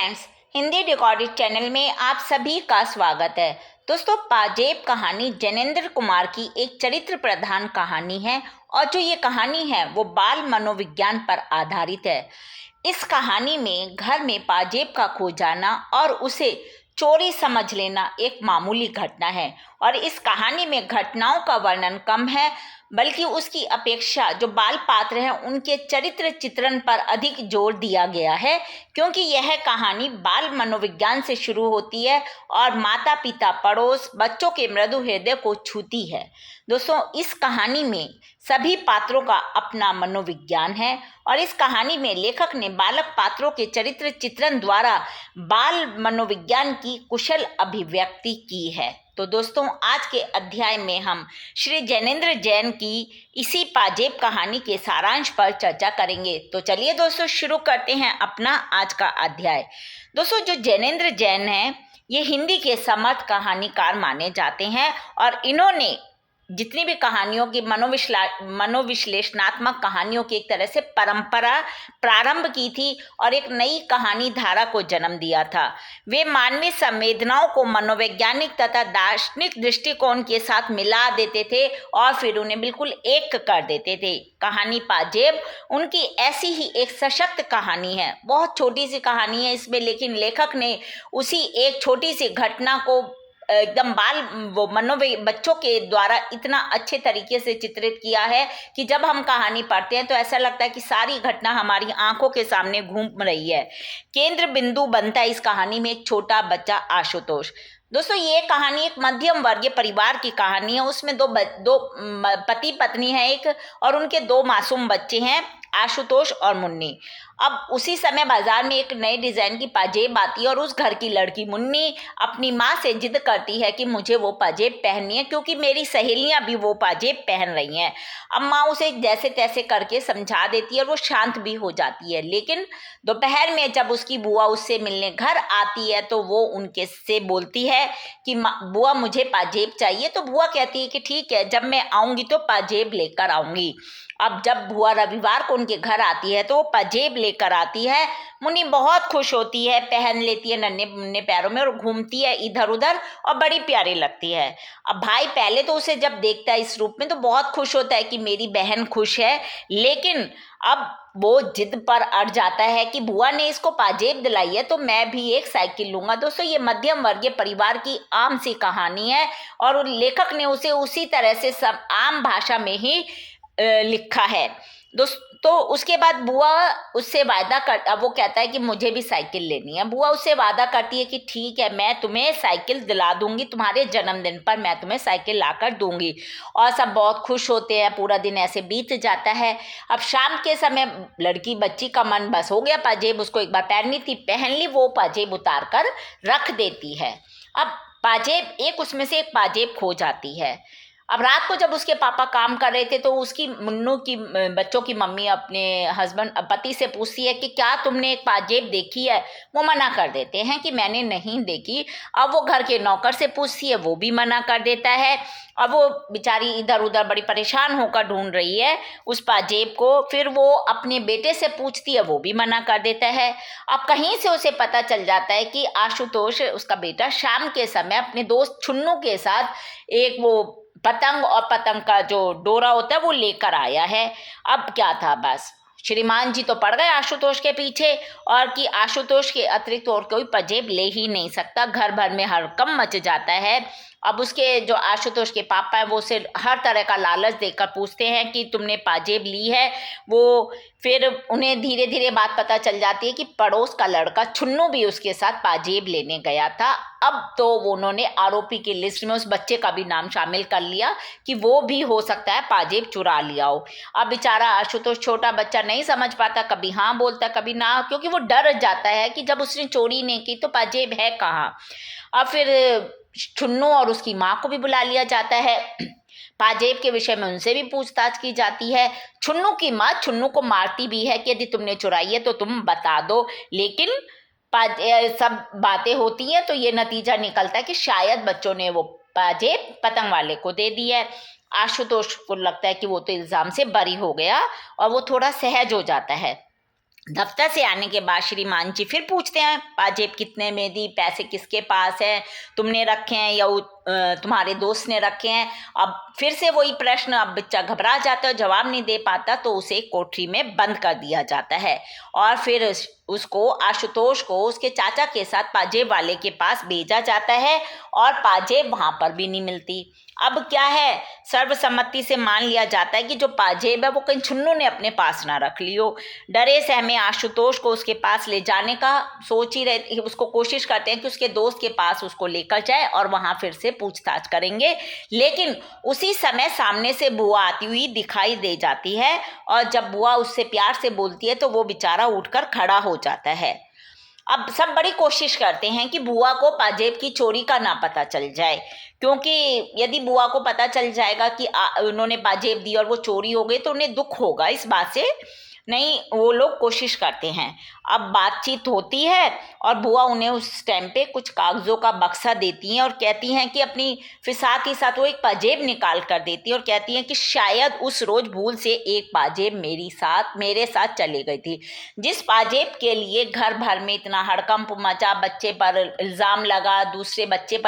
Friends, Hindi recorded channel में आप सभी का स्वागत है। दोस्तों, पाजेब कहानी जैनेंद्र कुमार की एक चरित्र प्रधान कहानी है और जो ये कहानी है वो बाल मनोविज्ञान पर आधारित है। इस कहानी में घर में पाजेब का खो जाना और उसे चोरी समझ लेना एक मामूली घटना है और इस कहानी में घटनाओं का वर्णन कम है, बल्कि उसकी अपेक्षा जो बाल पात्र हैं उनके चरित्र चित्रण पर अधिक जोर दिया गया है, क्योंकि यह कहानी बाल मनोविज्ञान से शुरू होती है और माता पिता, पड़ोस, बच्चों के मृदु हृदय को छूती है। दोस्तों, इस कहानी में सभी पात्रों का अपना मनोविज्ञान है और इस कहानी में लेखक ने बालक पात्रों के चरित्र चित्रण द्वारा बाल मनोविज्ञान की कुशल अभिव्यक्ति की है। तो दोस्तों, आज के अध्याय में हम श्री जैनेंद्र जैन की इसी पाजेब कहानी के सारांश पर चर्चा करेंगे। तो चलिए दोस्तों, शुरू करते हैं अपना आज का अध्याय। दोस्तों, जो जैनेंद्र जैन हैं ये हिंदी के समर्थ कहानीकार माने जाते हैं और इन्होंने जितनी भी कहानियों की मनोविश्लेषणात्मक कहानियों की एक तरह से परंपरा प्रारंभ की थी और एक नई कहानी धारा को जन्म दिया था। वे मानवीय संवेदनाओं को मनोवैज्ञानिक तथा दार्शनिक दृष्टिकोण के साथ मिला देते थे और फिर उन्हें बिल्कुल एक कर देते थे। कहानी पाजेब उनकी ऐसी ही एक सशक्त कहानी है। बहुत छोटी सी कहानी है इसमें, लेकिन लेखक ने उसी एक छोटी सी घटना को एकदम बच्चों के द्वारा इतना अच्छे तरीके से चित्रित किया है कि जब हम कहानी पढ़ते हैं तो ऐसा लगता है कि सारी घटना हमारी आंखों के सामने घूम रही है। केंद्र बिंदु बनता है इस कहानी में एक छोटा बच्चा आशुतोष। दोस्तों, ये कहानी एक मध्यम वर्गीय परिवार की कहानी है। उसमें दो पति पत्नी है एक, और उनके दो मासूम बच्चे हैं, आशुतोष और मुन्नी। अब उसी समय बाजार में एक नए डिजाइन की पाजेब आती है और उस घर की लड़की मुन्नी अपनी माँ से जिद करती है कि मुझे वो पाजेब पहननी है, क्योंकि मेरी सहेलियां भी वो पाजेब पहन रही हैं। अब माँ उसे जैसे तैसे करके समझा देती है और वो शांत भी हो जाती है। लेकिन दोपहर में जब उसकी बुआ उससे मिलने घर आती है तो वो उनके से बोलती है कि बुआ, मुझे पाजेब चाहिए। तो बुआ कहती है कि ठीक है, जब मैं आऊंगी तो पाजेब लेकर आऊंगी। अब जब बुआ रविवार को उनके घर आती है तो वो पाजेब लेकर आती है। मुन्नी बहुत खुश होती है, पहन लेती है नन्हे मुन्ने पैरों में और घूमती है इधर उधर और बड़ी प्यारी लगती है। अब भाई पहले तो उसे जब देखता है इस रूप में तो बहुत खुश होता है कि मेरी बहन खुश है, लेकिन अब वो जिद पर अड़ जाता है कि बुआ ने इसको पाजेब दिलाई है तो मैं भी एक साइकिल लूंगा। दोस्तों, ये मध्यम वर्गीय परिवार की आम सी कहानी है और लेखक ने उसे उसी तरह से सब आम भाषा में ही लिखा है। दोस्तों, उसके बाद बुआ उससे वादा कर, वो कहता है कि मुझे भी साइकिल लेनी है। बुआ उससे वादा करती है कि ठीक है, मैं तुम्हें साइकिल दिला दूंगी, तुम्हारे जन्मदिन पर मैं तुम्हें साइकिल लाकर दूंगी। और सब बहुत खुश होते हैं। पूरा दिन ऐसे बीत जाता है। अब शाम के समय लड़की बच्ची का मन बस हो गया, पाजेब उसको एक बार पहननी थी, पहन ली। वो पाजेब उतार कर रख देती है। अब पाजेब उसमें से एक पाजेब खो जाती है। अब रात को जब उसके पापा काम कर रहे थे तो उसकी मुन्नू की बच्चों की मम्मी अपने पति से पूछती है कि क्या तुमने एक पाजेब देखी है। वो मना कर देते हैं कि मैंने नहीं देखी। अब वो घर के नौकर से पूछती है, वो भी मना कर देता है। अब वो बेचारी इधर उधर बड़ी परेशान होकर ढूंढ रही है उस पाजेब को। फिर वो अपने बेटे से पूछती है, वो भी मना कर देता है। अब कहीं से उसे पता चल जाता है कि आशुतोष, उसका बेटा, शाम के समय अपने दोस्त छुन्नू के साथ एक वो पतंग और पतंग का जो डोरा होता है वो लेकर आया है। अब क्या था, बस श्रीमान जी तो पड़ गए आशुतोष के पीछे और कि आशुतोष के अतिरिक्त और कोई पाजेब ले ही नहीं सकता। घर भर में हड़कंप मच जाता है। अब उसके जो आशुतोष के पापा हैं वो उसे हर तरह का लालच देकर पूछते हैं कि तुमने पाजेब ली है। वो फिर उन्हें धीरे धीरे बात पता चल जाती है कि पड़ोस का लड़का छुन्नू भी उसके साथ पाजेब लेने गया था। अब तो उन्होंने आरोपी की लिस्ट में उस बच्चे का भी नाम शामिल कर लिया कि वो भी हो सकता है पाजेब चुरा लिया हो। अब बेचारा आशुतोष छोटा बच्चा नहीं समझ पाता, कभी हाँ बोलता कभी ना, क्योंकि वो डर जाता है कि जब उसने चोरी नहीं की तो पाजेब है कहाँ। अब फिर छुन्नू और उसकी माँ को भी बुला लिया जाता है। पाजेब के विषय में उनसे भी पूछताछ की जाती है। छुन्नू की माँ छुन्नू को मारती भी है कि यदि तुमने चुराई है तो तुम बता दो, लेकिन सब बातें होती हैं तो ये नतीजा निकलता है कि शायद बच्चों ने वो पाजेब पतंग वाले को दे दी है। आशुतोष को लगता है कि वो तो इल्जाम से बरी हो गया और वो थोड़ा सहज हो जाता है। दफ्तर से आने के बाद श्रीमान जी फिर पूछते हैं, पाजेब कितने में दी, पैसे किसके पास है, तुमने रखे हैं या तुम्हारे दोस्त ने रखे हैं। अब फिर से वही प्रश्न, अब बच्चा घबरा जाता है, जवाब नहीं दे पाता, तो उसे कोठरी में बंद कर दिया जाता है और फिर उसको, आशुतोष को, उसके चाचा के साथ पाजेब वाले के पास भेजा जाता है और पाजेब वहां पर भी नहीं मिलती। अब क्या है, सर्वसम्मति से मान लिया जाता है कि जो पाजेब है वो कहीं छुन्नू ने अपने पास ना रख ली हो। डरे सहमे आशुतोष को उसके पास ले जाने का सोच ही रहे, उसको कोशिश करते हैं कि उसके दोस्त के पास उसको लेकर जाए और वहां फिर से पूछताछ करेंगे। लेकिन उसी समय सामने से बुआ आती हुई दिखाई दे जाती है और जब बुआ उससे प्यार से बोलती है तो वो बेचारा उठकर खड़ा हो जाता है। अब सब बड़ी कोशिश करते हैं कि बुआ को पाजेब की चोरी का ना पता चल जाए, क्योंकि यदि बुआ को पता चल जाएगा कि उन्होंने पाजेब दी और वो चोरी हो गई तो उन्हें दुख होगा इस बात से। नहीं, वो लोग कोशिश करते हैं। अब बातचीत होती है और बुआ उन्हें उस टाइम पे कुछ कागजों का बक्सा देती हैं और कहती हैं कि अपनी, फिर साथ ही साथ वो एक पाजेब निकाल कर देती है और कहती हैं कि शायद उस रोज भूल से एक पाजेब मेरे साथ चली गई थी, जिस पाजेब के लिए घर भर में इतना हड़कंप मचा, बच्चे पर इल्ज़ाम लगा, दूसरे बच्चे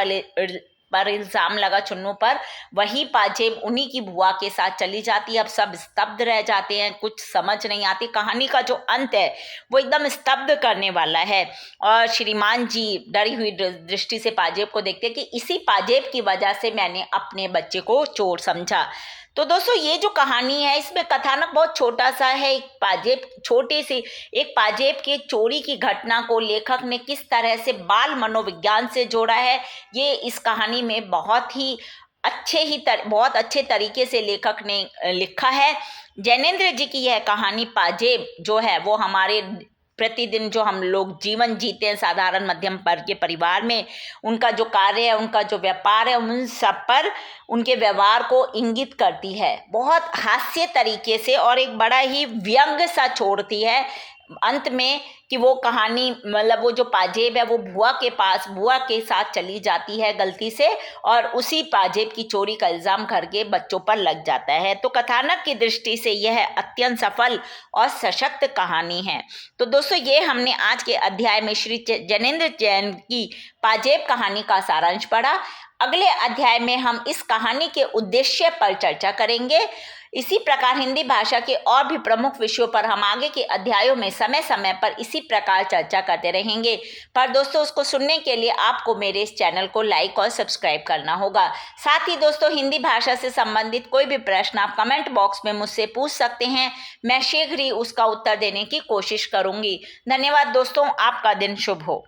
पर इल्ज़ाम लगा, चुन्नू पर, वही पाजेब उन्हीं की बुआ के साथ चली जाती है। अब सब स्तब्ध रह जाते हैं, कुछ समझ नहीं आती। कहानी का जो अंत है वो एकदम स्तब्ध करने वाला है और श्रीमान जी डरी हुई दृष्टि से पाजेब को देखते हैं कि इसी पाजेब की वजह से मैंने अपने बच्चे को चोर समझा। तो दोस्तों, ये जो कहानी है इसमें कथानक बहुत छोटा सा है। एक पाजेब के चोरी की घटना को लेखक ने किस तरह से बाल मनोविज्ञान से जोड़ा है, ये इस कहानी में बहुत अच्छे तरीके से लेखक ने लिखा है। जैनेन्द्र जी की यह कहानी पाजेब जो है वो हमारे प्रतिदिन जो हम लोग जीवन जीते हैं साधारण मध्यम वर्ग के परिवार में, उनका जो कार्य है, उनका जो व्यापार है, उन सब पर, उनके व्यवहार को इंगित करती है बहुत हास्य तरीके से और एक बड़ा ही व्यंग्य सा छोड़ती है अंत में कि वो कहानी, मतलब वो जो पाजेब है वो बुआ के साथ चली जाती है गलती से और उसी पाजेब की चोरी का इल्ज़ाम घर के बच्चों पर लग जाता है। तो कथानक की दृष्टि से यह अत्यंत सफल और सशक्त कहानी है। तो दोस्तों, ये हमने आज के अध्याय में श्री जैनेन्द्र जैन की पाजेब कहानी का सारांश पढ़ा। अगले अध्याय में हम इस कहानी के उद्देश्य पर चर्चा करेंगे। इसी प्रकार हिंदी भाषा के और भी प्रमुख विषयों पर हम आगे के अध्यायों में समय समय पर इसी प्रकार चर्चा करते रहेंगे। पर दोस्तों, उसको सुनने के लिए आपको मेरे इस चैनल को लाइक और सब्सक्राइब करना होगा। साथ ही दोस्तों, हिंदी भाषा से संबंधित कोई भी प्रश्न आप कमेंट बॉक्स में मुझसे पूछ सकते हैं, मैं शीघ्र ही उसका उत्तर देने की कोशिश करूंगी। धन्यवाद दोस्तों, आपका दिन शुभ हो।